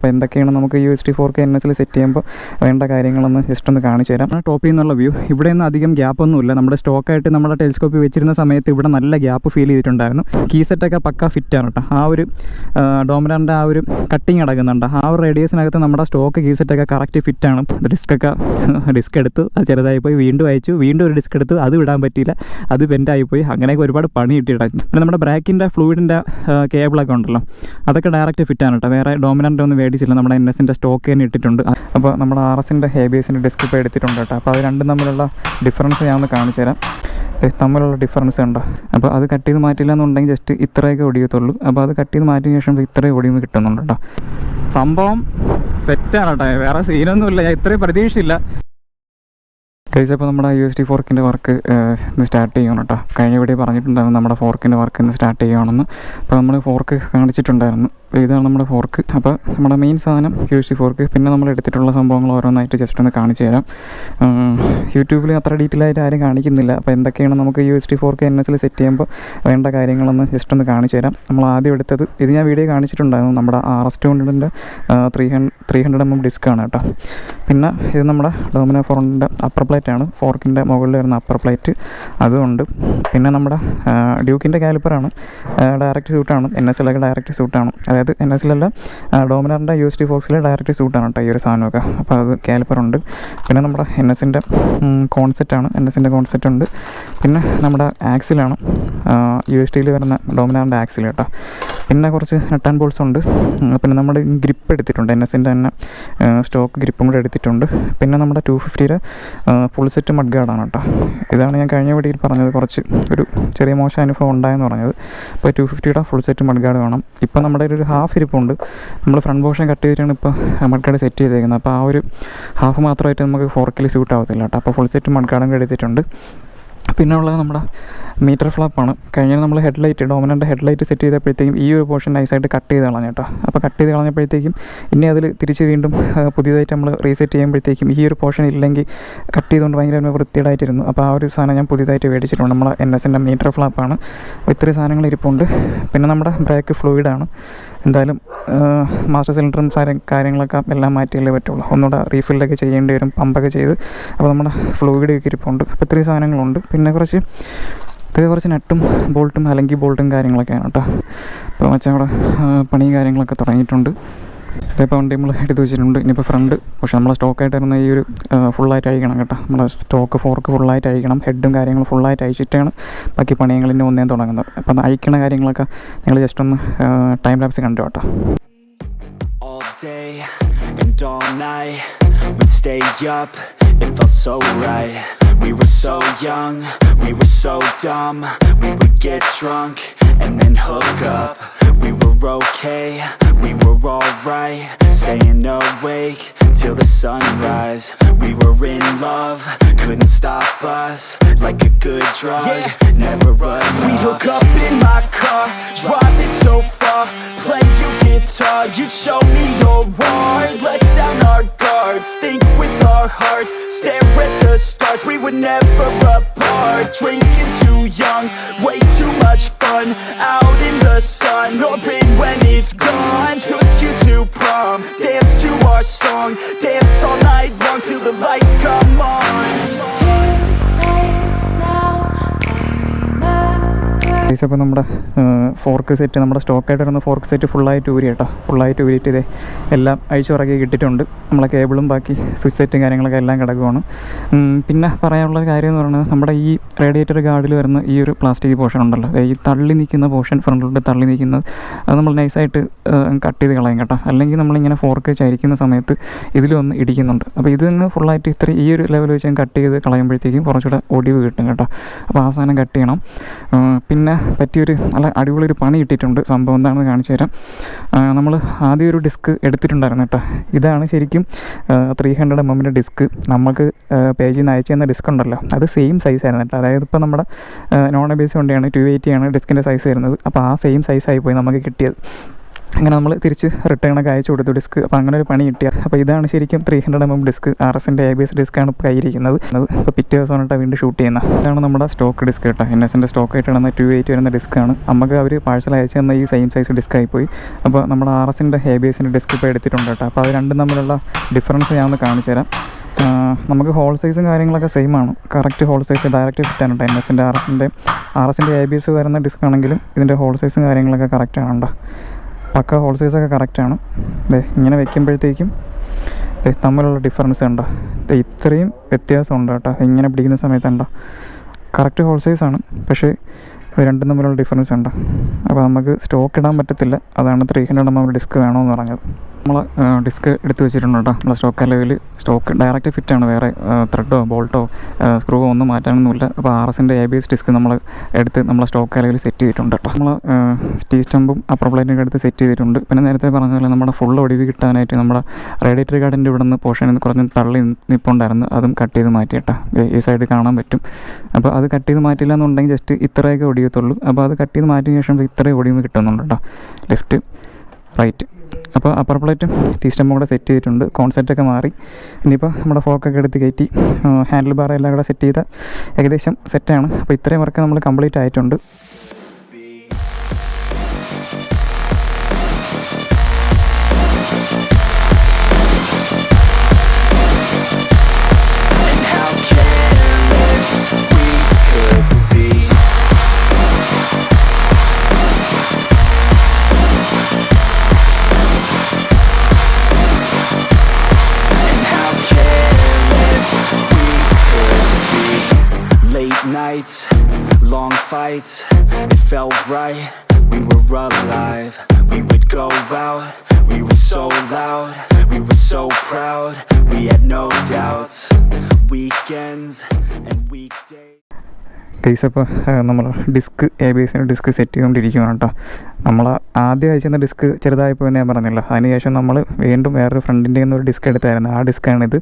അപ്പോൾ എന്തൊക്കെയാണ് നമുക്ക് USD Fork NS സെറ്റ് ചെയ്യുമ്പോൾ വേണ്ട കാര്യങ്ങളൊന്ന് ജസ്റ്റ് ഒന്ന് കാണിച്ചു തരാം. ടോപ്പിൽ നിന്നുള്ള വ്യൂ. ഇവിടെ ഒന്നും അധികം ഗ്യാപ്പൊന്നുമില്ല. നമ്മുടെ സ്റ്റോക്കായിട്ട് നമ്മുടെ ടെലിസ്കോപ്പിൽ വെച്ചിരുന്ന സമയത്ത് ഇവിടെ നല്ല ഗ്യാപ്പ് ഫീൽ ചെയ്തിട്ടുണ്ടായിരുന്നു. കീ സെറ്റൊക്കെ പക്ക ഫിറ്റാണ് കേട്ടോ. ആ ഒരു ഡോമിനാറിൻ്റെ ആ ഒരു കട്ടിങ് അടങ്ങുന്നുണ്ട്. ആ ഒരു റേഡിയസിനകത്ത് നമ്മുടെ സ്റ്റോക്ക് കീ സെറ്റൊക്കെ കറക്റ്റ് ഫിറ്റാണ്. ഡിസ്ക് എടുത്തു, അത് ചെറുതായി പോയി, വീണ്ടും അയച്ചു, വീണ്ടും ഒരു ഡിസ്ക് എടുത്തു, അത് വിടാൻ പറ്റിയില്ല, അത് ബെൻഡായിപ്പോയി. അങ്ങനെയൊക്കെ ഒരുപാട് പണി കിട്ടിയിട്ടായിരുന്നു. പിന്നെ നമ്മുടെ ബ്രേക്കിൻ്റെ ഫ്ലൂയിഡിൻ്റെ കേബിളൊക്കെ ഉണ്ടല്ലോ, അതൊക്കെ ഡയറക്റ്റ് ഫിറ്റാണ് കേട്ടോ. വേറെ ഡോമിനാറിൻ്റെ ഒന്നും മേടിച്ചില്ല, നമ്മുടെ NSൻ്റെ സ്റ്റോക്ക് തന്നെ ഇട്ടിട്ടുണ്ട്. അപ്പോൾ നമ്മുടെ RSൻ്റെ ABSൻ്റെ ഡിസ്ക് ഇപ്പോൾ എടുത്തിട്ടുണ്ട് കേട്ടോ. അപ്പോൾ അത് രണ്ടും തമ്മിലുള്ള ഡിഫറൻസ് ഞാൻ ഒന്ന് കാണിച്ചു തരാം. തമ്മിലുള്ള ഡിഫറൻസ് ഉണ്ടോ? അപ്പോൾ അത് കട്ട് ചെയ്ത് മാറ്റില്ല എന്നുണ്ടെങ്കിൽ ജസ്റ്റ് ഇത്രയൊക്കെ ഒടിയത്തുള്ളൂ. അപ്പോൾ അത് കട്ട് ചെയ്ത് മാറ്റിയ ശേഷം ഇത്രയും ഒടിയുമ്പോൾ കിട്ടുന്നുണ്ട് കേട്ടോ. സംഭവം സെറ്റാണ് കേട്ടോ, വേറെ സീനൊന്നുമില്ല. ഞാൻ ഇത്രയും പ്രതീക്ഷയില്ല. അപ്പോൾ നമ്മുടെ USD ഫോർക്കിൻ്റെ വർക്ക് ഇന്ന് സ്റ്റാർട്ട് ചെയ്യണം കേട്ടോ. കഴിഞ്ഞ വീഡിയോ പറഞ്ഞിട്ടുണ്ടായിരുന്നു നമ്മുടെ ഫോർക്കിൻ്റെ വർക്ക് ഇന്ന് സ്റ്റാർട്ട് ചെയ്യുകയാണെന്ന്. അപ്പോൾ നമ്മൾ ഫോർക്ക് കാണിച്ചിട്ടുണ്ടായിരുന്നു. ഇതാണ് നമ്മുടെ ഫോർക്ക്. അപ്പോൾ നമ്മുടെ മെയിൻ സാധനം USD ഫോർക്ക്. പിന്നെ നമ്മൾ എടുത്തിട്ടുള്ള സംഭവങ്ങൾ ഓരോന്നായിട്ട് ജസ്റ്റ് ഒന്ന് കാണിച്ചു തരാം. യൂട്യൂബിൽ അത്ര ഡീറ്റെയിൽ ആയിട്ട് ആരും കാണിക്കുന്നില്ല. അപ്പോൾ എന്തൊക്കെയാണ് നമുക്ക് USD ഫോർക്ക് NS സെറ്റ് ചെയ്യുമ്പോൾ വേണ്ട കാര്യങ്ങളൊന്ന് ജസ്റ്റ് ഒന്ന് കാണിച്ചു തരാം. നമ്മൾ ആദ്യം എടുത്തത്, ഇത് ഞാൻ വീഡിയോ കാണിച്ചിട്ടുണ്ടായിരുന്നു, നമ്മുടെ RS200ൻ്റെ 300mm ഡിസ്ക്കാണ് കേട്ടോ. പിന്നെ ഇത് നമ്മുടെ ഡോമിനാർ ഫോറിൻ്റെ അപ്പർ പ്ലേറ്റ് ആണ്. ഫോർക്കിൻ്റെ മുകളിൽ വരുന്ന അപ്പർ പ്ലേറ്റ് അതുകൊണ്ട്. പിന്നെ നമ്മുടെ ഡ്യൂക്കിൻ്റെ കാലിപ്പറാണ്. ഡയറക്റ്റ് സൂട്ടാണ്. NSലൊക്കെ ഡയറക്റ്റ് സൂട്ടാണ്. അതായത് NSലല്ല, ഡോമിനാറിൻ്റെ USD ഫോക്സിൽ ഡയറക്റ്റ് സൂട്ടാണ് കേട്ടോ ഈ ഒരു സാധനമൊക്കെ. അപ്പോൾ അത് കാലിപ്പറുണ്ട്. പിന്നെ നമ്മുടെ NSൻ്റെ കോൺസെപ്റ്റാണ്. NSൻ്റെ കോൺസെപ്റ്റ് ഉണ്ട്. പിന്നെ നമ്മുടെ ആക്സിലാണ്, USDയിൽ വരുന്ന ഡോമിനാറിൻ്റെ ആക്സിൽ കേട്ടോ. പിന്നെ കുറച്ച് നട്ട് ആൻഡ് ബോൾസ് ഉണ്ട്. പിന്നെ നമ്മുടെ ഗ്രിപ്പ് എടുത്തിട്ടുണ്ട്, NSൻ്റെ തന്നെ സ്റ്റോക്ക് ഗ്രിപ്പും കൂടെ എടുത്തിട്ടുണ്ട്. പിന്നെ നമ്മുടെ 250യുടെ ഫുൾ സെറ്റ് മഡ് ഗാർഡാണ് കേട്ടോ. ഇതാണ് ഞാൻ കഴിഞ്ഞ വീഡിയോയിൽ പറഞ്ഞത്, കുറച്ച് ഒരു ചെറിയ മോശം അനുഭവം ഉണ്ടായെന്ന് പറഞ്ഞത്. ഇപ്പോൾ 250യുടെ ഫുൾ സെറ്റ് മഡ് ഗാർഡ് വേണം. ഇപ്പോൾ നമ്മുടെ ഒരു ഹാഫ് ഇരിപ്പുണ്ട്. നമ്മൾ ഫ്രണ്ട് പോർഷൻ കട്ട് ചെയ്തിട്ടാണ് ഇപ്പോൾ മഡ് ഗാർഡ് സെറ്റ് ചെയ്തേക്കുന്നത്. അപ്പോൾ ആ ഒരു ഹാഫ് മാത്രമായിട്ട് നമുക്ക് ഫോർക്കിൽ സ്യൂട്ട് ആവത്തില്ല കേട്ടോ. അപ്പോൾ ഫുൾ സെറ്റ് മഡ് ഗാർഡും എടുത്തിട്ടുണ്ട്. പിന്നെ ഉള്ളത് നമ്മുടെ മീറ്റർ ഫ്ലാപ്പാണ്. കഴിഞ്ഞ നമ്മൾ ഹെഡ്ലൈറ്റ്, ഡോമിനൻ്റെ ഹെഡ്ലൈറ്റ് സെറ്റ് ചെയ്തപ്പോഴത്തേക്കും ഈ ഒരു പോർഷൻ നൈസായിട്ട് കട്ട് ചെയ്ത് കളഞ്ഞു കേട്ടോ. അപ്പോൾ കട്ട് ചെയ്ത് കളഞ്ഞപ്പോഴത്തേക്കും ഇനി അതിൽ തിരിച്ച് വീണ്ടും പുതിയതായിട്ട് നമ്മൾ റീസെറ്റ് ചെയ്യുമ്പോഴത്തേക്കും ഈ ഒരു പോർഷൻ ഇല്ലെങ്കിൽ കട്ട് ചെയ്തുകൊണ്ട് ഭയങ്കര വൃത്തിയേടായിട്ടിരുന്നു. അപ്പോൾ ആ ഒരു സാധനം ഞാൻ പുതിയതായിട്ട് മേടിച്ചിട്ടുണ്ട്. നമ്മളെ NSൻ്റെ മീറ്റർ ഫ്ലാപ്പാണ്. അപ്പോൾ ഇത്രയും സാധനങ്ങൾ ഇരിപ്പുണ്ട്. പിന്നെ നമ്മുടെ ബ്രേക്ക് ഫ്ലൂയിഡാണ്. എന്തായാലും മാസ്റ്റർ സിലിണ്ടറും കാര്യങ്ങളൊക്കെ എല്ലാം മാറ്റിയല്ലേ പറ്റുള്ളൂ. ഒന്നുകൂടെ റീഫില്ലൊക്കെ ചെയ്യേണ്ടി വരും, പമ്പൊക്കെ ചെയ്ത്. അപ്പോൾ നമ്മുടെ ഫ്ലൂയിഡ് ഒക്കെ ഇരിപ്പുണ്ട്. അപ്പോൾ ഇത്രയും സാധനങ്ങളുണ്ട്. പിന്നെ കുറച്ച് നട്ടും ബോൾട്ടും അല്ലെങ്കിൽ ബോൾട്ടും കാര്യങ്ങളൊക്കെയാണ് കേട്ടോ. അപ്പോൾ മച്ചാൻ അവിടെ പണിയും കാര്യങ്ങളൊക്കെ തുടങ്ങിയിട്ടുണ്ട്. ഇപ്പോൾ വണ്ടി നമ്മൾ എടുത്ത് വെച്ചിട്ടുണ്ട്. ഇനിയിപ്പോൾ ഫ്രണ്ട് പക്ഷേ നമ്മളെ സ്റ്റോക്കായിട്ട് വരുന്ന ഈ ഒരു ഫുള്ളായിട്ട് അഴിക്കണം കേട്ടോ. നമ്മളെ സ്റ്റോക്ക് ഫോർക്ക് ഫുള്ളായിട്ട് അഴിക്കണം. ഹെഡും കാര്യങ്ങളും ഫുള്ളായിട്ട് അഴിച്ചിട്ടാണ് ബാക്കി പണികളിൻ്റെ ഒന്നേ തുടങ്ങുന്നത്. അപ്പം അഴിക്കണ കാര്യങ്ങളൊക്കെ നിങ്ങൾ ജസ്റ്റ് ഒന്ന് ടൈം ലാപ്സ് കണ്ടു കേട്ടോ. It felt so right. We were so young, we were so dumb. We would get drunk and then hook up. We were okay, we were alright. Staying awake till the sunrise. We were in love, couldn't stop us. Like a good drug, yeah. Never enough. We'd hook up in my car, drive it so far. Play your guitar, you'd show me your art. Let down our guards, think with our hearts. Stare at the stars, we were never apart. Drinking too young, way too much fun. Out in the sun, hoping when it's gone. Took you to prom, dance to our song. Dance all night long till the lights come on. അപ്പോൾ നമ്മുടെ fork set, നമ്മുടെ സ്റ്റോക്കായിട്ട് വരുന്ന fork set ഫുള്ളായിട്ട് ഊരി കേട്ടോ. ഫുള്ളായിട്ട് ഊരിയിട്ട് ഇതേ എല്ലാം അഴിച്ചുറക്കി കിട്ടിയിട്ടുണ്ട്. നമ്മളെ കേബിളും ബാക്കി സ്വിച്ച് സെറ്റും കാര്യങ്ങളൊക്കെ എല്ലാം കിടക്കുവാണ്. പിന്നെ പറയാനുള്ള കാര്യം എന്ന് പറയുന്നത്, നമ്മുടെ ഈ റേഡിയേറ്റർ ഗാർഡിൽ വരുന്ന ഈ ഒരു പ്ലാസ്റ്റിക് പോർഷൻ ഉണ്ടല്ലോ, ഈ തള്ളി നിൽക്കുന്ന പോർഷൻ, ഫ്രണ്ടിലോട്ട് തള്ളി നിൽക്കുന്നത്, അത് നമ്മൾ നൈസായിട്ട് കട്ട് ചെയ്ത് കളയും കേട്ടോ. അല്ലെങ്കിൽ നമ്മളിങ്ങനെ ഫോർക്ക് ചരിക്കുന്ന സമയത്ത് ഇതിലൊന്ന് ഇടിക്കുന്നുണ്ട്. അപ്പോൾ ഇതിന്ന് ഫുള്ളായിട്ട് ഈ ഒരു ലെവൽ വെച്ച് കട്ട് ചെയ്ത് കളയുമ്പോഴത്തേക്കും കുറച്ചുകൂടെ ഒടിവ് കിട്ടും കേട്ടോ. അപ്പോൾ ആ സാധനം കട്ട് ചെയ്യണം. പിന്നെ പറ്റിയൊരു നല്ല അടിപൊളി ഒരു പണി കിട്ടിയിട്ടുണ്ട്. സംഭവം എന്താണെന്ന് കാണിച്ചു തരാം. നമ്മൾ ആദ്യം ഒരു ഡിസ്ക് എടുത്തിട്ടുണ്ടായിരുന്നു കേട്ടോ. ഇതാണ് ശരിക്കും 300mm ഡിസ്ക്. നമുക്ക് പേജിൽ നിന്ന് അയച്ചു തന്ന ഡിസ്ക് ഉണ്ടല്ലോ, അത് സെയിം സൈസ് ആയിരുന്നു കേട്ടോ. അതായത് ഇപ്പോൾ നമ്മുടെ നോൺ എബേസ് വണ്ടിയാണ്, 280 ആണ് ഡിസ്കിൻ്റെ സൈസ് വരുന്നത്. അപ്പോൾ ആ സെയിം സൈസായി പോയി നമുക്ക് കിട്ടിയത്. അങ്ങനെ നമ്മൾ തിരിച്ച് റിട്ടേണൊക്കെ അയച്ചു കൊടുത്തു ഡിസ്ക്. അപ്പോൾ അങ്ങനെ ഒരു പണി കിട്ടിയ. അപ്പോൾ ഇതാണ് ശരിക്കും 300mm ഡിസ്ക്, RSൻ്റെ ABS ഡിസ്ക്കാണ് ഇപ്പോൾ കയ്യിരിക്കുന്നത്. ഇപ്പോൾ പിറ്റേ ദിവസമായിട്ട് വീണ്ടും ഷൂട്ട് ചെയ്യുന്നത്. ഇതാണ് നമ്മുടെ സ്റ്റോക്ക് ഡിസ്ക് കേട്ടോ. NSൻ്റെ സ്റ്റോക്ക് ആയിട്ട് ഇടുന്ന 280 വരുന്ന ഡിസ്ക്കാണ്. നമുക്ക് അവർ പാഴ്സൽ അയച്ചു തന്ന ഈ സെയിം സൈസ് ഡിസ്ക്കായിപ്പോയി. അപ്പോൾ നമ്മുടെ RSൻ്റെ ABSൻ്റെ ഡിസ്ക് ഇപ്പോൾ എടുത്തിട്ടുണ്ട് കേട്ടോ. അപ്പോൾ അത് രണ്ടും തമ്മിലുള്ള ഡിഫറൻസ് ഞാൻ ഒന്ന് കാണിച്ചു തരാം. നമുക്ക് ഹോൾ സൈസും കാര്യങ്ങളൊക്കെ സെയിം ആണ്. കറക്റ്റ് ഹോൾ സൈസ് ഡയറക്റ്റ് ഫിറ്റാണ് കേട്ടോ. NSൻ്റെ RSൻ്റെ ABS വരുന്ന ഡിസ്ക് ആണെങ്കിലും ഇതിൻ്റെ ഹോൾ സൈസും കാര്യങ്ങളൊക്കെ കറക്റ്റാണ് കേട്ടോ. പക്ക ഹോൾ സൈസൊക്കെ കറക്റ്റാണ്. ഇങ്ങനെ വെക്കുമ്പോഴത്തേക്കും തമ്മിലുള്ള ഡിഫറൻസ് ഉണ്ടോ, ഇത്രയും വ്യത്യാസമുണ്ട് കേട്ടോ. ഇങ്ങനെ പിടിക്കുന്ന സമയത്ത് ഉണ്ടോ കറക്റ്റ് ഹോൾ സൈസാണ്, പക്ഷേ രണ്ടും തമ്മിലുള്ള ഡിഫറൻസ് ഉണ്ടോ. അപ്പോൾ നമുക്ക് സ്റ്റോക്ക് ഇടാൻ പറ്റത്തില്ല. അതാണ് 300mm ഡിസ്ക് വേണമെന്ന് പറഞ്ഞത്. നമ്മൾ ഡിസ്ക് എടുത്ത് വെച്ചിട്ടുണ്ട് കേട്ടോ. നമ്മളെ സ്റ്റോക്ക് അലവിൽ സ്റ്റോക്ക് ഡയറക്റ്റ് ഫിറ്റാണ്. വേറെ ത്രെഡോ ബോൾട്ടോ സ്ക്രൂവോ ഒന്നും മാറ്റാനൊന്നുമില്ല. അപ്പോൾ RSൻ്റെ ABS ഡിസ്ക് നമ്മൾ എടുത്ത് നമ്മളെ സ്റ്റോക്ക് അലവിൽ സെറ്റ് ചെയ്തിട്ടുണ്ട് കേട്ടോ. നമ്മൾ സ്റ്റീ സ്റ്റമ്പും അപ്പർ പ്ലേറ്റിൻ്റെ അടുത്ത് സെറ്റ് ചെയ്തിട്ടുണ്ട്. പിന്നെ നേരത്തെ പറഞ്ഞ പോലെ നമ്മുടെ ഫുൾ ഒടിവ് കിട്ടാനായിട്ട് നമ്മുടെ റേഡിയേറ്റർ ഗാർഡിൻ്റെ ഇവിടെ നിന്ന് പോർഷനിൽ നിന്ന് കുറഞ്ഞ് തള്ളി നിൽപ്പുണ്ടായിരുന്നു. അതും കട്ട് ചെയ്ത് മാറ്റി കേട്ടോ. ഈ സൈഡ് കാണാൻ പറ്റും. അപ്പോൾ അത് കട്ട് ചെയ്ത് മാറ്റില്ല എന്നുണ്ടെങ്കിൽ ജസ്റ്റ് ഇത്രയൊക്കെ ഒടിയത്തുള്ളൂ. അപ്പോൾ അത് കട്ട് ചെയ്ത് മാറ്റിയ ശേഷം ഇത്രയും ഒടിവ് കിട്ടുന്നുണ്ട് കേട്ടോ, ലെഫ്റ്റ് റൈറ്റ്. അപ്പോൾ അപ്പർ പ്ലേറ്റും ടീ സ്റ്റമ്പും കൂടെ സെറ്റ് ചെയ്തിട്ടുണ്ട്. കോൺസെപ്റ്റൊക്കെ മാറി. ഇനിയിപ്പോൾ നമ്മുടെ ഫോർക്കൊക്കെ എടുത്ത് കയറ്റി ഹാൻഡിൽ ബാർ എല്ലാം കൂടെ സെറ്റ് ചെയ്ത ഏകദേശം സെറ്റാണ്. അപ്പോൾ ഇത്രയും വർക്ക് നമ്മൾ കംപ്ലീറ്റ് ആയിട്ടുണ്ട്. Nights, long fights, it felt right, we were alive. We would go out, we were so loud, we were so proud, we had no doubts. Weekends and weekdays. Case അപ്പോൾ നമ്മൾ disk ABSൻ്റെ disk set ചെയ്തുകൊണ്ടിരിക്കുകയാണ് കേട്ടോ. നമ്മൾ ആദ്യം അയച്ചുന്ന disk ചെറുതായപ്പോൾ ഞാൻ പറഞ്ഞില്ല. അതിനുശേഷം നമ്മൾ വീണ്ടും വേറൊരു ഫ്രണ്ടിൻ്റെ ഒരു ഡിസ്ക് എടുത്തായിരുന്നു. ആ ഡിസ്ക്കാണിത്.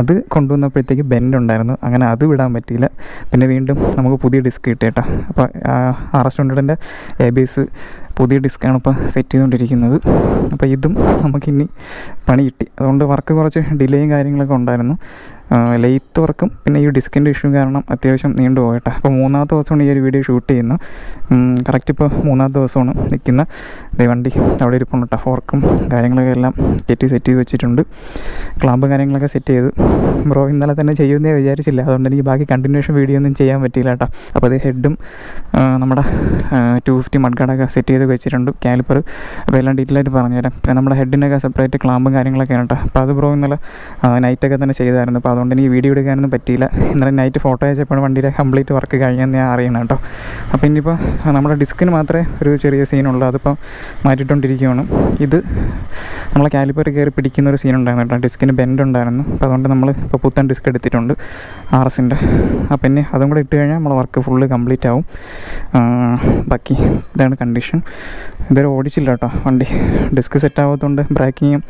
അത് കൊണ്ടുവന്നപ്പോഴത്തേക്ക് ബെൻഡ് ഉണ്ടായിരുന്നു. അങ്ങനെ അത് വിടാൻ പറ്റിയില്ല. പിന്നെ വീണ്ടും നമുക്ക് പുതിയ ഡിസ്ക് കിട്ടി കേട്ടോ. അപ്പോൾ RS200ൻ്റെ ABS പുതിയ ഡിസ്ക്കാണ് ഇപ്പോൾ സെറ്റ് ചെയ്തുകൊണ്ടിരിക്കുന്നത്. അപ്പോൾ ഇതും നമുക്കിനി പണി കിട്ടി. അതുകൊണ്ട് വർക്ക് കുറച്ച് ഡിലേയും കാര്യങ്ങളൊക്കെ ഉണ്ടായിരുന്നു. ലെയ്ത്ത് വർക്കും പിന്നെ ഈ ഡിസ്കിൻ്റെ ഇഷ്യൂ കാരണം അത്യാവശ്യം നീണ്ടു പോകട്ടെ. അപ്പോൾ 3ാമത്തെ ദിവസമാണ് ഈ ഒരു വീഡിയോ ഷൂട്ട് ചെയ്യുന്നത്. കറക്റ്റ് ഇപ്പോൾ 3ാമത്തെ ദിവസമാണ് നിൽക്കുന്ന വണ്ടി അവിടെ ഇരിപ്പുണ്ട് കേട്ടോ. ഫോർക്കും കാര്യങ്ങളൊക്കെ എല്ലാം സെറ്റ് ചെയ്ത് വെച്ചിട്ടുണ്ട്. ക്ലാമ്പും കാര്യങ്ങളൊക്കെ സെറ്റ് ചെയ്ത് ബ്രോ ഇന്നലെ തന്നെ ചെയ്യുമെന്നേ വിചാരിച്ചില്ല. അതുകൊണ്ട് എനിക്ക് ബാക്കി കണ്ടിന്യൂഷൻ വീഡിയോ ഒന്നും ചെയ്യാൻ പറ്റിയില്ല കേട്ടോ. അപ്പോൾ അത് ഹെഡും നമ്മുടെ 250 മഡ്ഗാർഡൊക്കെ സെറ്റ് ചെയ്ത് വെച്ചിട്ടുണ്ട്. കാലിപ്പർ അപ്പോൾ എല്ലാം ഡീറ്റെയിൽ ആയിട്ട് പറഞ്ഞുതരാം. പിന്നെ നമ്മുടെ ഹെഡിനൊക്കെ സെപ്പറേറ്റ് ക്ലാമ്പും കാര്യങ്ങളൊക്കെയാണ് കേട്ടോ. അപ്പോൾ അത് ബ്രോ ഇന്നലെ നൈറ്റൊക്കെ തന്നെ ചെയ്തായിരുന്നു. അപ്പോൾ അതുകൊണ്ട് എനിക്ക് വീഡിയോ എടുക്കാനൊന്നും പറ്റിയില്ല. ഇന്നലെ നൈറ്റ് ഫോട്ടോ അയച്ചപ്പോൾ വണ്ടിയുടെ കംപ്ലീറ്റ് വർക്ക് കഴിഞ്ഞെന്ന് ഞാൻ അറിയണം കേട്ടോ. അപ്പോൾ ഇനിയിപ്പോൾ നമ്മുടെ ഡിസ്കിന് മാത്രമേ ഒരു ചെറിയ സീനുള്ളൂ. അതിപ്പോൾ മാറ്റിയിട്ടുകൊണ്ടിരിക്കുകയാണ്. ഇത് നമ്മളെ കാലിപ്പർ കയറി പിടിക്കുന്ന ഒരു സീൻ ഉണ്ടായിരുന്നു കേട്ടോ. ഡിസ്കിന് ബെൻഡ് ഉണ്ടായിരുന്നു. അപ്പോൾ അതുകൊണ്ട് നമ്മൾ ഇപ്പോൾ പുത്തൻ ഡിസ്ക് എടുത്തിട്ടുണ്ട് RSൻ്റെ. അപ്പോൾ ഇനി അതും കൂടെ ഇട്ട് കഴിഞ്ഞാൽ നമ്മളെ വർക്ക് ഫുള്ള് കംപ്ലീറ്റ് ആവും. ബാക്കി ഇതാണ് കണ്ടീഷൻ. ഇതുവരെ ഓടിച്ചില്ല കേട്ടോ വണ്ടി. ഡിസ്ക് സെറ്റ് ആവാത്തതുകൊണ്ട് ബ്രേക്കിങ്ങും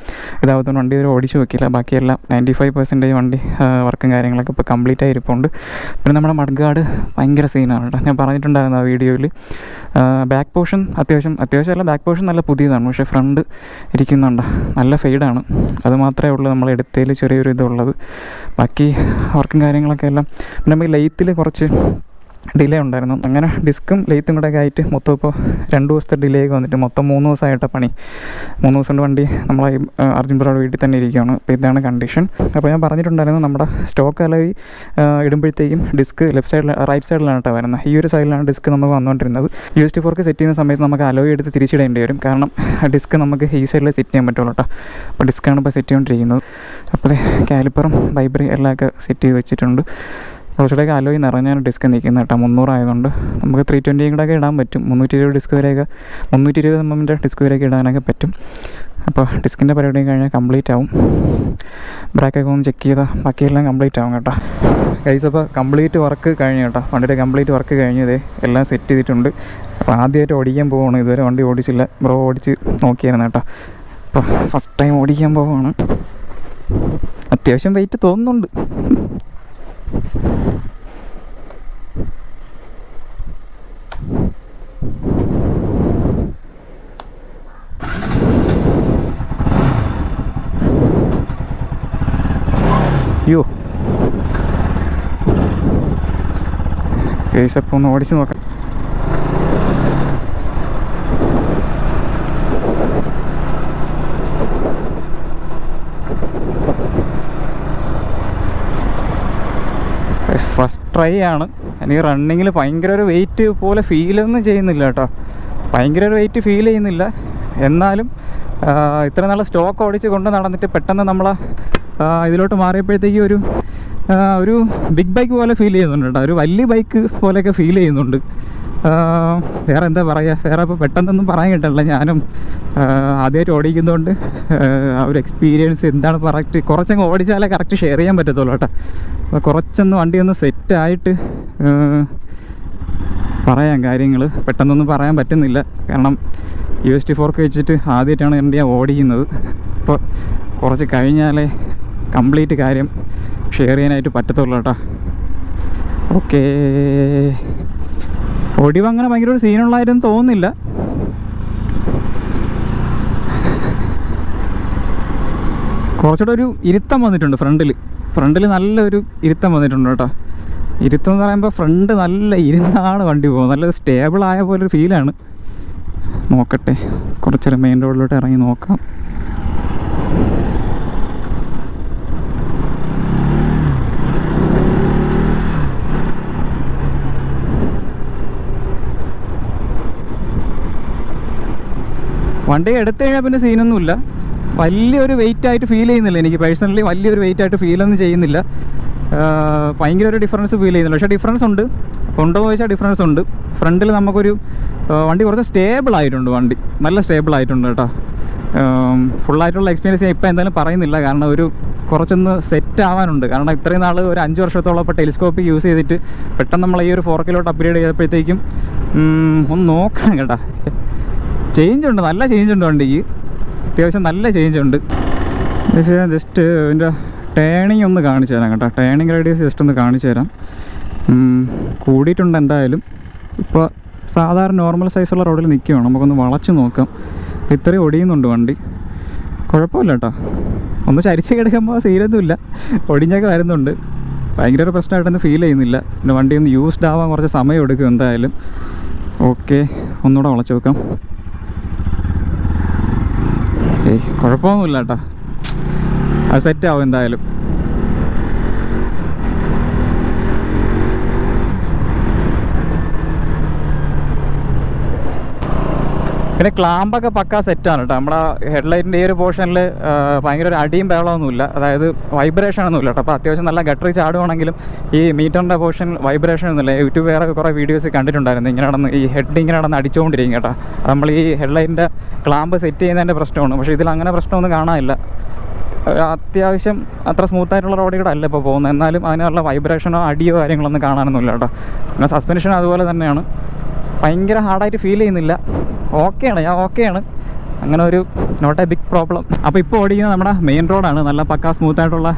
ഇതാവാത്തതുകൊണ്ട് വണ്ടി ഇതുവരെ ഓടിച്ച് നോക്കിയില്ല. ബാക്കിയെല്ലാം 95% വണ്ടി വർക്കും കാര്യങ്ങളൊക്കെ ഇപ്പോൾ കംപ്ലീറ്റ് ആയിരിപ്പുണ്ട്. പിന്നെ നമ്മുടെ മഡ്ഗാർഡ് ഭയങ്കര സീനാണ് കേട്ടോ. ഞാൻ പറഞ്ഞിട്ടുണ്ടായിരുന്നു ആ വീഡിയോയിൽ. ബാക്ക് പോർഷൻ അത്യാവശ്യമല്ല, ബാക്ക് പോർഷൻ നല്ല പുതിയതാണ്. പക്ഷേ ഫ്രണ്ട് ഇരിക്കുന്നുണ്ട് നല്ല ഫെയ്ഡാണ്. അത് മാത്രമേ ഉള്ളൂ നമ്മൾ എടുത്തതിൽ ചെറിയൊരു ഇതുള്ളത്. ബാക്കി വർക്കും കാര്യങ്ങളൊക്കെ എല്ലാം നമുക്ക് ലെയ്ത്തിൽ കുറച്ച് ഡിലേ ഉണ്ടായിരുന്നു. അങ്ങനെ ഡിസ്ക്കും ലെയ്ത്തും കൂടെ ഒക്കെ ആയിട്ട് മൊത്തം ഇപ്പോൾ 2 ദിവസത്തെ ഡിലേ ഒക്കെ വന്നിട്ട് മൊത്തം 3 ദിവസമായിട്ടാണ് പണി. 3 ദിവസം കൊണ്ട് വണ്ടി നമ്മളെ അർജുൻ ബ്രോയുടെ വീട്ടിൽ തന്നെ ഇരിക്കുകയാണ്. അപ്പോൾ ഇതാണ് കണ്ടീഷൻ. അപ്പോൾ ഞാൻ പറഞ്ഞിട്ടുണ്ടായിരുന്നു നമ്മുടെ സ്റ്റോക്ക് അലോയ് ഇടുമ്പോഴത്തേക്കും ഡിസ്ക് റൈറ്റ് സൈഡിലാണ് കേട്ടോ വരുന്നത്. ഈ ഒരു സൈഡിലാണ് ഡിസ്ക് നമുക്ക് വന്നുകൊണ്ടിരുന്നത്. USD ഫോർക്ക് സെറ്റ് ചെയ്യുന്ന സമയത്ത് നമുക്ക് അലോയ് എടുത്ത് തിരിച്ചിടേണ്ടി വരും. കാരണം ഡിസ്ക് നമുക്ക് ഈ സൈഡിൽ സെറ്റ് ചെയ്യാൻ പറ്റുള്ളൂ കേട്ടോ. അപ്പോൾ ഡിസ്ക്കാണ് ഇപ്പോൾ സെറ്റ് ചെയ്തുകൊണ്ടിരിക്കുന്നത്. അപ്പോൾ കാലിപ്പറും വൈബ്രറി എല്ലാം ഒക്കെ സെറ്റ് ചെയ്ത് വെച്ചിട്ടുണ്ട്. കുറച്ചുകൂടെയൊക്കെ അലോയ് നിറഞ്ഞാണ് ഡിസ്ക് നിൽക്കുന്നത് കേട്ടോ. 300 ആയതുകൊണ്ട് നമുക്ക് 320 കൂടെയൊക്കെ ഇടാൻ പറ്റും. 320 ഡിസ്ക് വരെയൊക്കെ 320 mm ഡിസ്ക് വരെയൊക്കെ ഇടാനൊക്കെ പറ്റും. അപ്പോൾ ഡിസ്കിൻ്റെ പരിപാടിയും കഴിഞ്ഞാൽ കംപ്ലീറ്റ് ആവും. ബ്രേക്കൊക്കെ ഒന്ന് ചെക്ക് ചെയ്താൽ ബാക്കിയെല്ലാം കംപ്ലീറ്റ് ആവും കേട്ടോ. ഗൈസ് അപ്പോൾ കംപ്ലീറ്റ് വർക്ക് കഴിഞ്ഞു കേട്ടോ. വണ്ടിയുടെ കംപ്ലീറ്റ് വർക്ക് കഴിഞ്ഞതേ എല്ലാം സെറ്റ് ചെയ്തിട്ടുണ്ട്. അപ്പോൾ ആദ്യമായിട്ട് ഓടിക്കാൻ പോവുകയാണ്. ഇതുവരെ വണ്ടി ഓടിച്ചില്ല. ബ്രോ ഓടിച്ച് നോക്കിയായിരുന്നു കേട്ടോ. അപ്പോൾ ഫസ്റ്റ് ടൈം ഓടിക്കാൻ പോവുകയാണ്. അത്യാവശ്യം വെയിറ്റ് തോന്നുന്നുണ്ട്. അയ്യോ കേസ് അപ്പോൾ ഒന്ന് ഓടിച്ച് നോക്കാം. ഫസ്റ്റ് ട്രൈ ആണ്. എനിക്ക് റണ്ണിങ്ങിൽ ഭയങ്കര ഒരു വെയിറ്റ് പോലെ ഫീലൊന്നും ചെയ്യുന്നില്ല കേട്ടോ, ഭയങ്കര ഒരു വെയിറ്റ് ഫീൽ ചെയ്യുന്നില്ല. എന്നാലും ഇത്ര നാൾ സ്റ്റോക്ക് ഓടിച്ച് കൊണ്ട് നടന്നിട്ട് പെട്ടെന്ന് നമ്മൾ ഇതിലോട്ട് മാറിയപ്പോഴത്തേക്കും ഒരു ബിഗ് ബൈക്ക് പോലെ ഫീൽ ചെയ്യുന്നുണ്ട് കേട്ടോ, ഒരു വലിയ ബൈക്ക് പോലെയൊക്കെ ഫീൽ ചെയ്യുന്നുണ്ട്. വേറെ എന്താ പറയുക, വേറെ ഇപ്പോൾ പെട്ടെന്നൊന്നും പറയാൻ കിട്ടില്ല. ഞാനും ആദ്യമായിട്ട് ഓടിക്കുന്നതുകൊണ്ട് ആ ഒരു എക്സ്പീരിയൻസ് എന്താണ് കുറച്ചങ്ങ് ഓടിച്ചാലേ കറക്റ്റ് ഷെയർ ചെയ്യാൻ പറ്റത്തുള്ളൂ കേട്ടോ. അപ്പോൾ കുറച്ചൊന്ന് വണ്ടി ഒന്ന് സെറ്റായിട്ട് പറയാം കാര്യങ്ങൾ, പെട്ടെന്നൊന്നും പറയാൻ പറ്റുന്നില്ല. കാരണം USD Fork വെച്ചിട്ട് ആദ്യമായിട്ടാണ് വണ്ടി ഞാൻ ഓടിക്കുന്നത്. അപ്പോൾ കുറച്ച് കഴിഞ്ഞാലേ കംപ്ലീറ്റ് കാര്യം ഷെയർ ചെയ്യാനായിട്ട് പറ്റത്തുള്ളൂ കേട്ടോ. ഓക്കേ, ഒടിവ് അങ്ങനെ ഭയങ്കര ഒരു സീനുള്ളതായിട്ടൊന്നും തോന്നുന്നില്ല. കുറച്ചുകൂടെ ഒരു ഇരുത്തം വന്നിട്ടുണ്ട് ഫ്രണ്ടിൽ നല്ലൊരു ഇരുത്തം വന്നിട്ടുണ്ട് കേട്ടോ. ഇരുത്തം എന്ന് പറയുമ്പോൾ ഫ്രണ്ട് നല്ല ഇരുന്നാണ് വണ്ടി പോകുന്നത്, നല്ല സ്റ്റേബിളായ പോലൊരു ഫീലാണ്. നോക്കട്ടെ, കുറച്ചേരം മെയിൻ റോഡിലോട്ട് ഇറങ്ങി നോക്കാം. വണ്ടി എടുത്തു കഴിഞ്ഞാൽ പിന്നെ സീനൊന്നുമില്ല, വലിയൊരു വെയിറ്റായിട്ട് ഫീൽ ചെയ്യുന്നില്ല. എനിക്ക് പേഴ്സണലി വലിയൊരു വെയിറ്റായിട്ട് ഫീലൊന്നും ചെയ്യുന്നില്ല, ഭയങ്കര ഒരു ഡിഫറൻസ് ഫീൽ ചെയ്യുന്നില്ല. പക്ഷേ ഡിഫറൻസ് ഉണ്ട്, ഉണ്ടോ എന്ന് ചോദിച്ചാൽ ഡിഫറൻസ് ഉണ്ട്. ഫ്രണ്ടിൽ നമുക്കൊരു വണ്ടി കുറച്ച് സ്റ്റേബിൾ ആയിട്ടുണ്ട്, വണ്ടി നല്ല സ്റ്റേബിൾ ആയിട്ടുണ്ട് കേട്ടോ. ഫുള്ളായിട്ടുള്ള എക്സ്പീരിയൻസ് ഞാൻ ഇപ്പോൾ എന്തായാലും പറയുന്നില്ല, കാരണം കുറച്ചൊന്ന് സെറ്റ് ആവാനുണ്ട്. കാരണം ഇത്രയും നാൾ ഒരു 5 വർഷത്തോളം ഇപ്പോൾ ടെലിസ്കോപ്പിക് യൂസ് ചെയ്തിട്ട് പെട്ടെന്ന് നമ്മൾ ഈ ഒരു ഫോർക്കിലോട്ട് അപ്ഗ്രേഡ് ചെയ്തപ്പോഴത്തേക്കും ഒന്ന് നോക്കണം കേട്ടോ. ചേഞ്ച് ഉണ്ട്, നല്ല ചേഞ്ച് ഉണ്ട് വണ്ടിക്ക്, അത്യാവശ്യം നല്ല ചേഞ്ച് ഉണ്ട്. പക്ഷേ ജസ്റ്റ് ഇതിൻ്റെ ടേണിങ് ഒന്ന് കാണിച്ചു തരാം കേട്ടോ, ടേണിങ് റേഡിയസ് ജസ്റ്റ് ഒന്ന് കാണിച്ചു തരാം. കൂടിയിട്ടുണ്ട് എന്തായാലും. ഇപ്പോൾ സാധാരണ നോർമൽ സൈസുള്ള റോഡിൽ നിൽക്കുകയാണ്, നമുക്കൊന്ന് വളച്ച് നോക്കാം. ഇത്രയും ഒടിയുന്നുണ്ട് വണ്ടി, കുഴപ്പമില്ല കേട്ടോ. ഒന്ന് ചരിച്ച് കിടക്കുമ്പോൾ സീനൊന്നുമില്ല, ഒടിഞ്ഞൊക്കെ വരുന്നുണ്ട്. ഭയങ്കര ഒരു പ്രശ്നമായിട്ടൊന്നും ഫീൽ ചെയ്യുന്നില്ല. പിന്നെ വണ്ടി ഒന്ന് യൂസ്ഡ് ആവാൻ കുറച്ച് സമയം എടുക്കും എന്തായാലും. ഓക്കെ, ഒന്നുകൂടെ വളച്ച് നോക്കാം. കുഴപ്പമൊന്നുമില്ല കേട്ടോ, അത് സെറ്റാവും എന്തായാലും. പിന്നെ ക്ലാമ്പൊക്കെ പക്കാ സെറ്റാണ് കേട്ടോ. നമ്മുടെ ഹെഡ്ലൈറ്റിൻ്റെ ഈ ഒരു പോർഷനിൽ ഭയങ്കര ഒരു അടിയും ബഹളമൊന്നുമില്ല, അതായത് വൈബ്രേഷൻ ഒന്നുമില്ല കേട്ടോ. അപ്പോൾ അത്യാവശ്യം നല്ല ഗട്ടറി ചാടുവാണെങ്കിലും ഈ മീറ്ററിൻ്റെ പോർഷൻ വൈബ്രേഷൻ ഒന്നുമില്ല. യൂട്യൂബ് വേറെ കുറേ വീഡിയോസ് കണ്ടിട്ടുണ്ടായിരുന്നു, ഇങ്ങനെ നടന്ന് ഈ ഹെഡ് ഇങ്ങനെ നടന്ന് അടിച്ചുകൊണ്ടിരിക്കും കേട്ടോ. നമ്മൾ ഈ ഹെഡ്ലൈറ്റിൻ്റെ ക്ലാമ്പ് സെറ്റ് ചെയ്യുന്നതിൻ്റെ പ്രശ്നമാണ്. പക്ഷേ ഇതിൽ അങ്ങനെ പ്രശ്നമൊന്നും കാണാനില്ല. അത്യാവശ്യം അത്ര സ്മൂത്തായിട്ടുള്ള റോഡിൽ കൂടെ അല്ല ഇപ്പോൾ പോകുന്നത്, എന്നാലും അതിനുള്ള വൈബ്രേഷനോ അടിയോ കാര്യങ്ങളൊന്നും കാണാനൊന്നുമില്ല കേട്ടോ. പിന്നെ സസ്പെൻഷൻ അതുപോലെ തന്നെയാണ്, ഭയങ്കര ഹാർഡായിട്ട് ഫീൽ ചെയ്യുന്നില്ല. ഓക്കെയാണ്, ഞാൻ ഓക്കെയാണ്, അങ്ങനെ ഒരു നോട്ട് എ ബിഗ് പ്രോബ്ലം. അപ്പോൾ ഇപ്പോൾ ഓടിക്കുന്നത് നമ്മുടെ മെയിൻ റോഡാണ്, നല്ല പക്കാ സ്മൂത്തായിട്ടുള്ള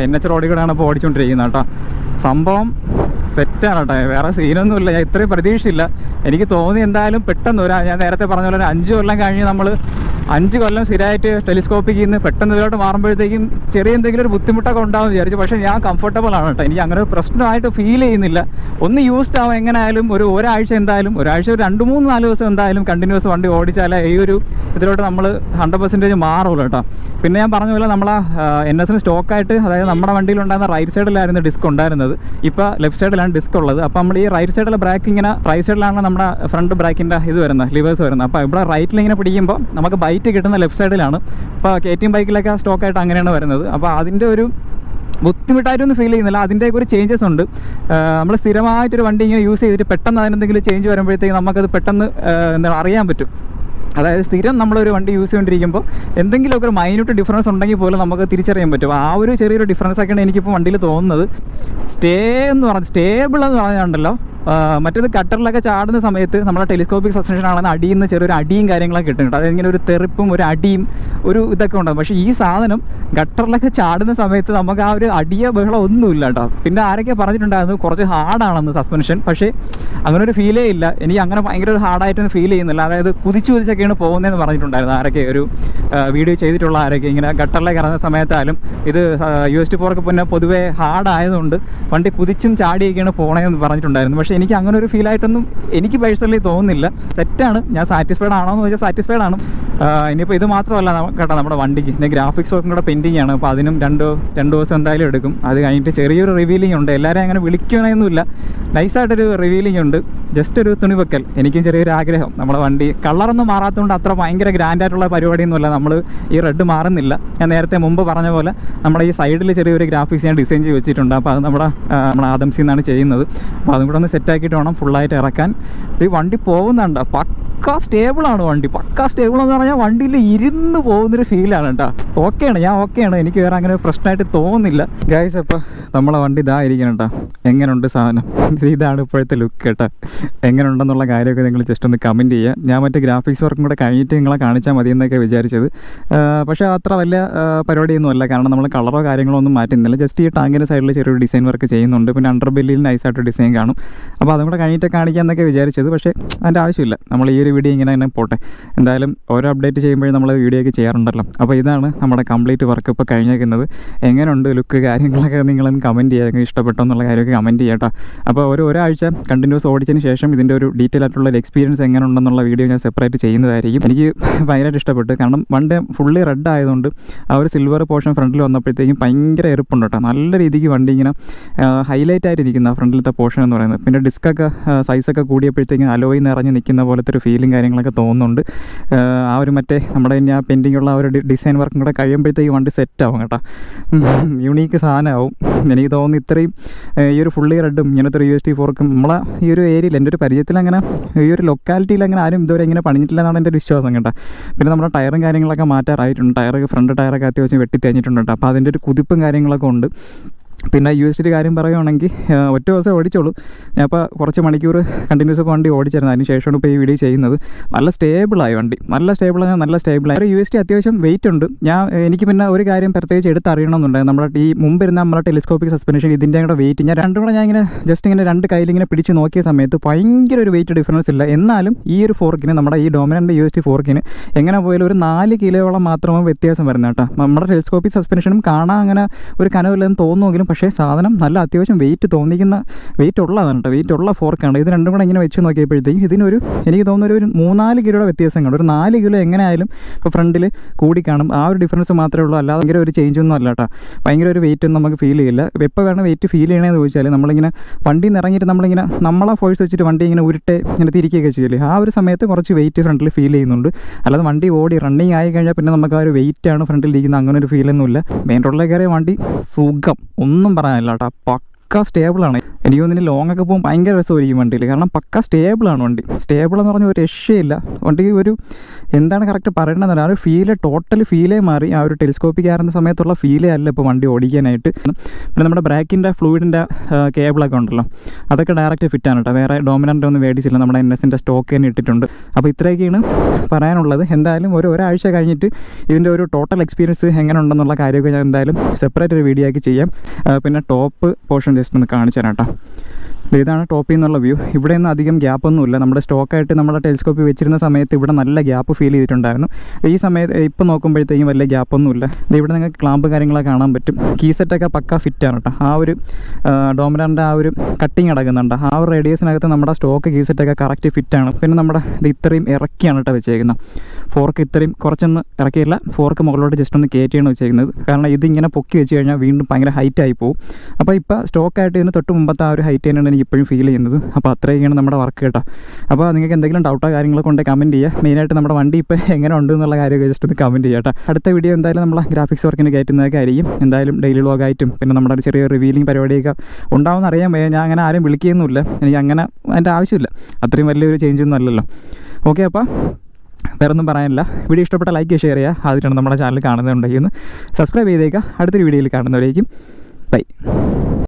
NH റോഡിൽ കൂടെയാണ് ഇപ്പോൾ ഓടിച്ചുകൊണ്ടിരിക്കുന്നത് കേട്ടോ. സംഭവം സെറ്റാണ് കേട്ടോ, വേറെ സീനൊന്നുമില്ല. ഞാൻ ഇത്രയും പ്രതീക്ഷയില്ല. എനിക്ക് തോന്നി എന്തായാലും പെട്ടെന്ന് ഞാൻ നേരത്തെ പറഞ്ഞ പോലെ 5 കൊല്ലം കഴിഞ്ഞ് നമ്മൾ 5 കൊല്ലം സ്ഥിരമായിട്ട് ടെലിസ്കോപ്പിൽ നിന്ന് പെട്ടെന്ന് ഇതിലോട്ട് മാറുമ്പോഴത്തേക്കും ചെറിയ എന്തെങ്കിലും ഒരു ബുദ്ധിമുട്ടൊക്കെ ഉണ്ടാവും വിചാരിച്ചു. പക്ഷേ ഞാൻ കംഫർട്ടബിൾ ആണ് കേട്ടോ, എനിക്ക് അങ്ങനെ ഒരു പ്രശ്നമായിട്ട് ഫീൽ ചെയ്യുന്നില്ല. ഒന്ന് യൂസ്ഡ് ആവും എങ്ങനെയായാലും ഒരാഴ്ച എന്തായാലും, ഒരാഴ്ച ഒരു 2-3-4 ദിവസം എന്തായാലും കണ്ടിന്യൂസ് വണ്ടി ഓടിച്ചാലേ ഈ ഒരു ഇതിലോട്ട് നമ്മൾ 100% മാറുള്ളൂ കേട്ടോ. പിന്നെ ഞാൻ പറഞ്ഞ പോലെ നമ്മളെ NSന് സ്റ്റോക്കായിട്ട്, അതായത് നമ്മുടെ വണ്ടിയിലുണ്ടായിരുന്ന റൈറ്റ് സൈഡിലായിരുന്നു ഡിസ്ക് ഉണ്ടായിരുന്നത്, ഇപ്പോൾ ലെഫ്റ്റ് സൈഡിലാണ് ഡിസ്ക് ഉള്ളത്. അപ്പോൾ നമ്മൾ ഈ റൈറ്റ് സൈഡിലെ ബ്രേക്ക് ഇങ്ങനെ, റൈറ്റ് സൈഡിലാണ് നമ്മുടെ ഫ്രണ്ട് ബ്രേക്കിൻ്റെ ഇത് വരുന്നത്, ലിവേഴ്സ് വരുന്നത്. അപ്പോൾ ഇവിടെ റൈറ്റിൽ ഇങ്ങനെ പിടിക്കുമ്പോൾ നമുക്ക് ബൈറ്റ് കിട്ടുന്ന ലെഫ്റ്റ് സൈഡിലാണ്. ഇപ്പോൾ KTM ബൈക്കിലൊക്കെ സ്റ്റോക്കായിട്ട് അങ്ങനെയാണ് വരുന്നത്. അപ്പോൾ അതിൻ്റെ ഒരു ബുദ്ധിമുട്ടായിട്ടൊന്നും ഫീൽ ചെയ്യുന്നില്ല, അതിൻ്റെയൊക്കെ ഒരു ചേഞ്ചസ് ഉണ്ട്. നമ്മൾ സ്ഥിരമായിട്ടൊരു വണ്ടി ഇങ്ങനെ യൂസ് ചെയ്തിട്ട് പെട്ടെന്ന് അതിനെന്തെങ്കിലും ചേഞ്ച് വരുമ്പോഴത്തേക്ക് നമുക്കത് പെട്ടെന്ന് എന്താണ് അറിയാൻ പറ്റും. അതായത് സ്ഥിരം നമ്മളൊരു വണ്ടി യൂസ് ചെയ്തുകൊണ്ടിരിക്കുമ്പോൾ എന്തെങ്കിലുമൊക്കെ ഒരു മൈന്യൂട്ട് ഡിഫറൻസ് ഉണ്ടെങ്കിൽ പോലും നമുക്ക് തിരിച്ചറിയാൻ പറ്റും. ആ ഒരു ചെറിയൊരു ഡിഫറൻസ് ഒക്കെയാണ് എനിക്കിപ്പോൾ വണ്ടിയിൽ തോന്നുന്നത്. സ്റ്റേബിൾ എന്ന് പറഞ്ഞാണ്ടല്ലോ, മറ്റേത് കട്ടറിലൊക്കെ ചാടുന്ന സമയത്ത് നമ്മുടെ ടെലിസ്കോപ്പിക് സസ്പെൻഷൻ ആണെന്ന് അടിയിൽ നിന്ന് ചെറിയൊരു അടിയും കാര്യങ്ങളൊക്കെ കിട്ടുന്നുണ്ട്, അതായത് ഇങ്ങനെ ഒരു തെറിപ്പും ഒരു അടിയും ഒരു ഇതൊക്കെ ഉണ്ടാകും. പക്ഷേ ഈ സാധനം ഗട്ടറിലൊക്കെ ചാടുന്ന സമയത്ത് നമുക്ക് ആ ഒരു അടിയ ബഹളം ഒന്നുമില്ല കേട്ടോ. പിന്നെ ആരൊക്കെ പറഞ്ഞിട്ടുണ്ടായിരുന്നു കുറച്ച് ഹാർഡാണെന്ന് സസ്പെൻഷൻ, പക്ഷേ അങ്ങനെ ഒരു ഫീലേ ഇല്ല. എനിക്ക് അങ്ങനെ ഭയങ്കര ഒരു ഹാർഡായിട്ടൊന്നും ഫീൽ ചെയ്യുന്നില്ല. അതായത് കുതിച്ച് എക്സ്പീരിയൻസൊക്കെയാണ് പോകുന്നതെന്ന് പറഞ്ഞിട്ടുണ്ടായിരുന്നു ആരൊക്കെ ഒരു വീഡിയോ ചെയ്തിട്ടുള്ള ആരൊക്കെ ഇങ്ങനെ ഗട്ടറിലേക്ക് ഇറങ്ങുന്ന സമയത്തായാലും ഇത് USD Fork പിന്നെ പൊതുവേ ഹാർഡായതുകൊണ്ട് വണ്ടി കുതിച്ചും ചാടിയൊക്കെയാണ് പോകണമെന്ന് പറഞ്ഞിട്ടുണ്ടായിരുന്നു. പക്ഷേ എനിക്ക് അങ്ങനെ ഒരു ഫീലായിട്ടൊന്നും എനിക്ക് പേഴ്സണലി തോന്നുന്നില്ല. സെറ്റാണ്. ഞാൻ സാറ്റിസ്ഫൈഡ് ആണോ എന്ന് ചോദിച്ചാൽ സാറ്റിസ്ഫൈഡ് ആണ്. ഇനിയിപ്പോൾ ഇത് മാത്രമല്ല കേട്ടോ നമ്മുടെ വണ്ടിക്ക് പിന്നെ ഗ്രാഫിക്സ് വർക്കും കൂടെ പെൻഡിങ് ആണ്. അപ്പോൾ അതിനും രണ്ട് ദിവസം എന്തായാലും എടുക്കും. അത് കഴിഞ്ഞിട്ട് ചെറിയൊരു റിവീലിംഗ് ഉണ്ട്. എല്ലാവരും അങ്ങനെ വിളിക്കണമെന്നൊന്നുമില്ല, നൈസായിട്ടൊരു റിവീലിംഗ് ഉണ്ട്, ജസ്റ്റ് ഒരു തുണി വെക്കൽ. എനിക്കും ചെറിയൊരു ആഗ്രഹം. നമ്മുടെ വണ്ടി കളറൊന്നും മാറാത്തതുകൊണ്ട് അത്ര ഭയങ്കര ഗ്രാൻഡായിട്ടുള്ള പരിപാടിയൊന്നുമല്ല. നമ്മൾ ഈ റെഡ് മാറുന്നില്ല. ഞാൻ നേരത്തെ മുമ്പ് പറഞ്ഞ പോലെ നമ്മുടെ ഈ സൈഡിൽ ചെറിയൊരു ഗ്രാഫിക്സ് ഞാൻ ഡിസൈൻ ചെയ്ത് വെച്ചിട്ടുണ്ട്. അപ്പോൾ അത് നമ്മുടെ ആദംസിൽ നിന്നാണ് ചെയ്യുന്നത്. അപ്പോൾ അതും കൂടെ ഒന്ന് സെറ്റാക്കിയിട്ട് വേണം ഫുള്ളായിട്ട് ഇറക്കാൻ. ഈ വണ്ടി പോകുന്നുണ്ട്, പക്കാ സ്റ്റേബിളാണ് വണ്ടി. പക്കാ സ്റ്റേബിൾ എന്ന് പറഞ്ഞാൽ വണ്ടിയിൽ ഇരുന്ന് പോകുന്നൊരു ഫീലാണ് കേട്ടോ. ഓക്കെയാണ്, ഞാൻ ഓക്കെയാണ്. എനിക്ക് വേറെ അങ്ങനെ പ്രശ്നമായിട്ട് തോന്നുന്നില്ല ഗൈസ്. അപ്പോൾ നമ്മളെ വണ്ടി ഇതായിരിക്കണം കേട്ടോ. എങ്ങനെയുണ്ട് സാധനം? ഇതാണ് ഇപ്പോഴത്തെ ലുക്ക് കേട്ടോ. എങ്ങനെയുണ്ടെന്നുള്ള കാര്യമൊക്കെ നിങ്ങൾ ജസ്റ്റ് ഒന്ന് കമൻറ്റ് ചെയ്യുക. ഞാൻ മറ്റേ ഗ്രാഫിക്സ് വർക്കും കൂടെ കഴിഞ്ഞിട്ട് നിങ്ങളെ കാണിച്ചാൽ മതി എന്നൊക്കെ വിചാരിച്ചത്. പക്ഷേ അത്ര വലിയ പരിപാടിയൊന്നും അല്ല. കാരണം നമ്മൾ കളറോ കാര്യങ്ങളോ ഒന്നും മാറ്റുന്നില്ല. ജസ്റ്റ് ഈ ടാങ്കിൻ്റെ സൈഡിൽ ചെറിയൊരു ഡിസൈൻ വർക്ക് ചെയ്യുന്നുണ്ട്. പിന്നെ അണ്ടർ ബെല്ലിൽ നൈസായിട്ട് ഡിസൈൻ കാണും. അപ്പോൾ അതും കൂടെ കഴിഞ്ഞിട്ട് കാണിക്കാമെന്നൊക്കെ വിചാരിച്ചത്. പക്ഷേ അതിൻ്റെ ആവശ്യമില്ല. നമ്മൾ ഈ ഒരു വീഡിയോ ഇങ്ങനെ തന്നെ പോട്ടെ. എന്തായാലും ഓരോ അപ്ഡേറ്റ് ചെയ്യുമ്പോഴും നമ്മൾ വീഡിയോ ഒക്കെ ചെയ്യാറുണ്ടല്ലോ. അപ്പോൾ ഇതാണ് നമ്മുടെ കംപ്ലീറ്റ് വർക്ക് ഇപ്പോൾ കഴിഞ്ഞേക്കുന്നത്. എങ്ങനെയുണ്ട് ലുക്ക് കാര്യങ്ങളൊക്കെ നിങ്ങളൊന്ന് കമൻറ്റ് ചെയ്യുക. നിങ്ങൾക്ക് ഇഷ്ടപ്പെട്ടോ എന്നുള്ള കാര്യമൊക്കെ കമൻറ്റ് ചെയ്യട്ടോ. അപ്പോൾ ഒരാഴ്ച കണ്ടിന്യൂസ് ഓടിച്ചതിന് ശേഷം ഇതിൻ്റെ ഒരു ഡീറ്റെയിൽ ആയിട്ടുള്ള ഒരു എക്സ്പീരിയൻസ് എങ്ങനെ ഉണ്ടെന്നുള്ള വീഡിയോ ഞാൻ സെപ്പറേറ്റ് ചെയ്യുന്നതായിരിക്കും. എനിക്ക് ഭയങ്കരമായിട്ട് ഇഷ്ടപ്പെട്ടു. കാരണം വണ്ടി ഫുള്ളി റെഡ് ആയതുകൊണ്ട് ആ ഒരു സിൽവർ പോർഷൻ ഫ്രണ്ടിൽ വന്നപ്പോഴത്തേക്കും ഭയങ്കര എറുപ്പുണ്ട് കേട്ടോ. നല്ല രീതിക്ക് വണ്ടി ഇങ്ങനെ ഹൈലൈറ്റ് ആയിട്ടിരിക്കുന്ന ഫ്രണ്ടിലത്തെ പോർഷൻ എന്ന് പറയുന്നത്. പിന്നെ ഡിസ്കൊക്കെ സൈസൊക്കെ കൂടിയപ്പോഴത്തേക്കും അലോയിൽ നിറഞ്ഞ് നിൽക്കുന്ന പോലത്തെ ഒരു ഫീലും കാര്യങ്ങളൊക്കെ തോന്നുന്നുണ്ട്. ആ ഒരു മറ്റേ നമ്മുടെ ആ പെൻഡിങ് ഉള്ള ആ ഒരു ഡിസൈൻ വർക്കും കൂടെ കഴിയുമ്പോഴത്തേക്ക് വണ്ടി സെറ്റാവും കേട്ടോ. യുണീക്ക് സാധനമാവും. എനിക്ക് തോന്നുന്നു ഇത്രയും ഈ ഒരു ഫുള്ളി റെഡും ഇങ്ങനത്തെ ഒരു USD Fork നമ്മളെ ഈ ഒരു ഏരിയയിൽ എൻ്റെ ഒരു പരിചയത്തിൽ അങ്ങനെ ഈ ഒരു ലൊക്കാലിറ്റിയിൽ അങ്ങനെ ആരും ഇതുവരെ ഇങ്ങനെ പണിഞ്ഞിട്ടില്ല എന്നാണ് എൻ്റെ ഒരു വിശ്വാസം കേട്ടോ. പിന്നെ നമ്മുടെ ടയറും കാര്യങ്ങളൊക്കെ മാറ്റാറായിട്ടുണ്ട്. ഫ്രണ്ട് ടയറൊക്കെ അത്യാവശ്യം വെട്ടി തേഞ്ഞിട്ടുണ്ട് കേട്ടോ. അപ്പോൾ അതിൻ്റെ ഒരു കുതിപ്പും കാര്യങ്ങളൊക്കെ ഉണ്ട്. പിന്നെ USD കാര്യം പറയുകയാണെങ്കിൽ ഒറ്റ ദിവസം ഓടിച്ചോളൂ. ഞാൻ ഇപ്പോൾ കുറച്ച് മണിക്കൂർ കണ്ടിന്യൂസ് ഇപ്പോൾ വണ്ടി ഓടിച്ചിരുന്നു. അതിന് ശേഷമാണ് ഇപ്പോൾ ഈ വീഡിയോ ചെയ്യുന്നത്. നല്ല സ്റ്റേബിളായി വണ്ടി, നല്ല സ്റ്റേബിളായി. USD അത്യാവശ്യം വെയിറ്റ് ഉണ്ട്. എനിക്ക് പിന്നെ ഒരു കാര്യം പ്രത്യേകിച്ച് എടുത്തറിയണമെന്നുണ്ടായിരുന്നു. നമ്മുടെ ഈ മുമ്പിരുന്ന നമ്മുടെ ടെലിസ്കോപ്പിക് സസ്പെൻഷൻ ഇതിൻ്റെ കൂടെ വെയിറ്റ് ഞാൻ രണ്ടും കൂടെ ഞാൻ ഇങ്ങനെ ജസ്റ്റ് ഇങ്ങനെ രണ്ട് കയ്യിലിങ്ങനെ പിടിച്ച് നോക്കിയ സമയത്ത് ഭയങ്കര ഒരു വെയിറ്റ് ഡിഫറൻസ് ഇല്ല. എന്നാലും ഈ ഒരു ഫോർക്കിന് നമ്മുടെ ഈ ഡോമിനറിൻ്റെ USD ഫോർക്കിന് എങ്ങനെ പോയാലും ഒരു 4 കിലോയോളം മാത്രമേ വ്യത്യാസം വരുന്നത് കേട്ടോ. നമ്മുടെ ടെലിസ്കോപ്പിക് സസ്പെൻഷനും കാണാൻ അങ്ങനെ ഒരു കനവില്ലെന്ന് തോന്നുമെങ്കിലും പക്ഷേ സാധനം നല്ല അത്യാവശ്യം വെയിറ്റ് തോന്നിക്കുന്ന വെയിറ്റ് ഉള്ളതാണ് കേട്ടോ. വെയിറ്റ് ഉള്ള ഫോർക്കാണ്. ഇത് രണ്ടും കൂടെ ഇങ്ങനെ വെച്ച് നോക്കിയപ്പോഴത്തേക്കും ഇതിനൊരു എനിക്ക് തോന്നുന്നൊരു 3-4 കിലോയുടെ വ്യത്യാസം കാണും. ഒരു 4 കിലോ എങ്ങനെയായാലും ഇപ്പോൾ ഫ്രണ്ടിൽ കൂടി കാണും. ആ ഒരു ഡിഫറൻസ് മാത്രമേ ഉള്ളൂ. അല്ലാതെ ഭയങ്കര ഒരു ചേഞ്ച് ഒന്നും അല്ല കേട്ടോ. ഭയങ്കര ഒരു വെയിറ്റ് ഒന്നും നമുക്ക് ഫീൽ ചെയ്യില്ല. എപ്പോൾ വേണം വെയിറ്റ് ഫീൽ ചെയ്യണമെന്ന് ചോദിച്ചാൽ നമ്മളിങ്ങനെ വണ്ടിയിൽ നിന്ന് ഇറങ്ങിയിട്ട് നമ്മളിങ്ങനെ നമ്മളെ ഫോഴ്സ് വെച്ചിട്ട് വണ്ടി ഇങ്ങനെ ഇങ്ങനെ തിരിക്കുകയൊക്കെ ചെയ്യില്ലേ, ആ ഒരു സമയത്ത് കുറച്ച് വെയിറ്റ് ഫ്രണ്ടിൽ ഫീൽ ചെയ്യുന്നുണ്ട്. അല്ലാതെ വണ്ടി ഓടി റണ്ണിങ് ആയി കഴിഞ്ഞാൽ പിന്നെ നമുക്ക് ആ ഒരു വെയിറ്റാണ് ഫ്രണ്ടിലിരിക്കുന്നത് അങ്ങനെ ഒരു ഫീലൊന്നുമില്ല. മെയിൻ റോഡിലേക്ക് കയറിയ വണ്ടി സുഖം, ഒന്നും പറയാനില്ല കേട്ടോ. പക്ക സ്റ്റേബിളാണ്. എനിക്ക് തോന്നുന്നു ലോങ് ഒക്കെ പോകുമ്പോൾ ഭയങ്കര രസമായിരിക്കും വണ്ടിയിൽ. കാരണം പക്ക സ്റ്റേബിളാണ് വണ്ടി. സ്റ്റേബിൾ എന്ന് പറഞ്ഞാൽ ഒരു രക്ഷയില്ല. വണ്ടി ഒരു എന്താണ് കറക്റ്റ് പറയേണ്ടതെന്നല്ല, ആ ഒരു ഫീല് ടോട്ടൽ ഫീലേ മാറി. ആ ഒരു ടെലിസ്കോപ്പിക് കയറുന്ന സമയത്തുള്ള ഫീലേ അല്ല ഇപ്പോൾ വണ്ടി ഓടിക്കാനായിട്ട്. പിന്നെ നമ്മുടെ ബ്രേക്കിൻ്റെ ഫ്ലൂയിഡിൻ്റെ കേബിളൊക്കെ ഉണ്ടല്ലോ, അതൊക്കെ ഡയറക്റ്റ് ഫിറ്റാണ് കേട്ടോ. വേറെ ഡോമിനറിൻ്റെ ഒന്നും മേടിച്ചില്ല. നമ്മുടെ NSൻ്റെ സ്റ്റോക്ക് തന്നെ ഇട്ടിട്ടുണ്ട്. അപ്പോൾ ഇത്രയൊക്കെയാണ് പറയാനുള്ളത്. എന്തായാലും ഒരാഴ്ച കഴിഞ്ഞിട്ട് ഇതിൻ്റെ ഒരു ടോട്ടൽ എക്സ്പീരിയൻസ് എങ്ങനെ ഉണ്ടെന്നുള്ള കാര്യമൊക്കെ ഞാൻ എന്തായാലും സെപ്പറേറ്റ് ഒരു വീഡിയോ ആക്കി ചെയ്യാം. പിന്നെ ടോപ്പ് പോർഷൻ ജസ്റ്റ് ഒന്ന് കാണിച്ചു തരാം കേട്ടോ. ഇതാണ് ടോപ്പിൽ നിന്നുള്ള വ്യൂ. ഇവിടെ നിന്ന് അധികം ഗ്യാപ്പൊന്നുമില്ല. നമ്മുടെ സ്റ്റോക്കായിട്ട് നമ്മുടെ ടെലിസ്കോപ്പിൽ വെച്ചിരുന്ന സമയത്ത് ഇവിടെ നല്ല ഗ്യാപ്പ് ഫീൽ ചെയ്തിട്ടുണ്ടായിരുന്നു. ഈ സമയത്ത് ഇപ്പോൾ നോക്കുമ്പോഴത്തേക്കും വലിയ ഗ്യാപ്പൊന്നുമില്ല. ഇവിടെ നിങ്ങൾക്ക് ക്ലാമ്പ് കാര്യങ്ങളൊക്കെ കാണാൻ പറ്റും. കീ സെറ്റൊക്കെ പക്ക ഫിറ്റാണ് കേട്ടോ. ആ ഒരു ഡോമിനറിൻ്റെ ആ ഒരു കട്ടിങ് അടങ്ങുന്നുണ്ട്. ആ ഒരു റേഡിയസിനകത്ത് നമ്മുടെ സ്റ്റോക്ക് കീ സെറ്റൊക്കെ കറക്റ്റ് ഫിറ്റാണ്. പിന്നെ നമ്മുടെ ഇത്രയും ഇറക്കിയാണ് കേട്ടോ വെച്ചേക്കുന്നത്. ഫോർക്ക് ഇത്രയും കുറച്ചൊന്ന് ഇറക്കിയില്ല, ഫോർക്ക് മുകളിലോട്ട് ജസ്റ്റ് ഒന്ന് കയറ്റിയാണ് വെച്ചേക്കുന്നത്. കാരണം ഇതിങ്ങനെ പൊക്കി വെച്ച് കഴിഞ്ഞാൽ വീണ്ടും ഭയങ്കര ഹൈറ്റായി പോകും. അപ്പോൾ ഇപ്പോൾ സ്റ്റോക്കായിട്ട് ഇതിന് തൊട്ട് മുമ്പത്തെ ആ ഒരു ഹൈറ്റ് തന്നെയാണ് എനിക്ക് ഇപ്പോഴും ഫീൽ ചെയ്യുന്നത്. അപ്പോൾ അത്രയൊക്കെയാണ് നമ്മുടെ വർക്ക് കേട്ടോ. അപ്പോൾ നിങ്ങൾക്ക് എന്തെങ്കിലും ഡൗട്ടോ കാര്യങ്ങളൊക്കെ ഉണ്ടെങ്കിൽ കമൻറ്റ് ചെയ്യുക. മെയിനായിട്ട് നമ്മുടെ വണ്ടി ഇപ്പോൾ എങ്ങനെ ഉണ്ട് എന്നുള്ള കാര്യമൊക്കെ ജസ്റ്റ് ഒന്ന് കമൻറ്റ് ചെയ്യുക കേട്ടോ. അടുത്ത വീഡിയോ എന്തായാലും നമ്മളെ ഗ്രാഫിക്സ് വർക്കിന് കയറ്റുന്നതൊക്കെ ആയിരിക്കും. എന്തായാലും ഡെയിലി വ്ളോഗായിട്ടും പിന്നെ നമ്മുടെ ചെറിയ റിവീലിംഗ് പരിപാടിയൊക്കെ ഉണ്ടാവുമെന്ന് അറിയാൻ ഞാൻ അങ്ങനെ ആരും വിളിക്കുകയൊന്നുമില്ല. എനിക്ക് അങ്ങനെ അതിൻ്റെ ആവശ്യമില്ല. അത്രയും വലിയൊരു ചേഞ്ചൊന്നും അല്ലല്ലോ. ഓക്കെ, അപ്പോൾ വേറൊന്നും പറയാനില്ല. വീഡിയോ ഇഷ്ടപ്പെട്ട ലൈക്ക് ഷെയർ ചെയ്യുക. ആദ്യമായിട്ടാണ് നമ്മുടെ ചാനൽ കാണുന്നുണ്ടെങ്കിൽ ഒന്ന് സബ്സ്ക്രൈബ് ചെയ്തേക്കുക. അടുത്തൊരു വീഡിയോയിൽ കാണുന്നവരേക്കും ബൈ.